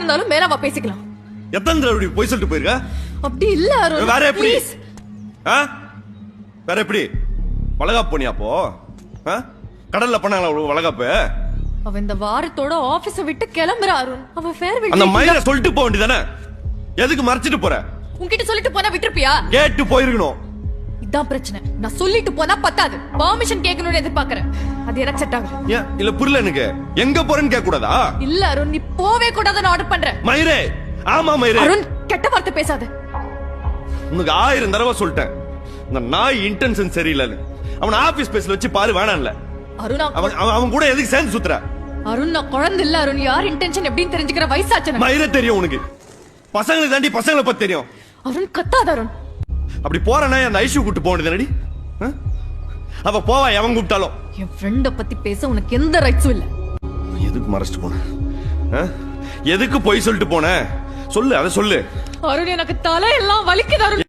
இருந்தாலும் மேலாவா பேசிக்கலாம். எத்தனை தடவை போய் சொல்லிட்டு போயிருக்க? அப்படி இல்ல அருண். வேற எப்படி? வேற எப்படி? வளகாப்பு போனியா அப்போ? கடல்ல பண்ணாங்களா வளகாப்பு? அவ இந்த வாரத்தோட ஆபீஸ விட்டு கிளம்புறா அருண். அவ ஃபேர்வெல் அந்த மயில சொல்லிட்டு போக வேண்டியதானே? எதுக்கு மறைச்சிட்டு போற? உன்கிட்ட சொல்லிட்டு போனா விட்டுருப்பியா? கேட்டு போயிருக்கணும். இதான் பிரச்சனை. நான் சொல்லிட்டு போனா பத்தாது, பெர்மிஷன் கேட்கணும்னு எதிர்பார்க்கறேன். அது எனக்கு செட் ஆகுது. ஏன் இல்ல புரியல எனக்கு. எங்க போறேன்னு கேட்க கூடாதா? இல்ல அருண், நீ போவே கூடாதுன்னு ஆர்டர் பண்றேன். மயிரே, ஆமா மயிரே. அருண், கெட்ட வார்த்தை பேசாத. உனக்கு 1000 தடவை சொல்லிட்டேன், இந்த நாய் இன்டென்ஷன் சரியில்லைன்னு. அவன் ஆபீஸ் ஸ்பேஸ்ல வச்சு பாரு, வேணாம்ல. அருண், அவன் கூட எதுக்கு சேர்ந்து சுத்துற? அருண், நான் குழந்தை இல்ல அருண். யார் இன்டென்ஷன் எப்படின்னு தெரிஞ்சுக்கிற வயசாச்சு. மயிரே தெரியும் உனக்கு. பசங்களுக்கு தாண்டி பசங்களை பத்தி தெரியும். அருண், கத்தாத அருண். அப்படி போறனா அந்த ஐஷு கூட்டு போனது. அவ போவா எவன் கூப்பிட்டாலும். என் ஃப்ரெண்ட பத்தி பேச உனக்கு எந்த ரைட்ஸும் இல்ல. எதுக்கு மறைச்சிட்டு போன? எதுக்கு போய் சொல்லிட்டு போன? சொல்லு, அதை சொல்லு. அருண், எனக்கு தலை எல்லாம் வலிக்குது அருண்.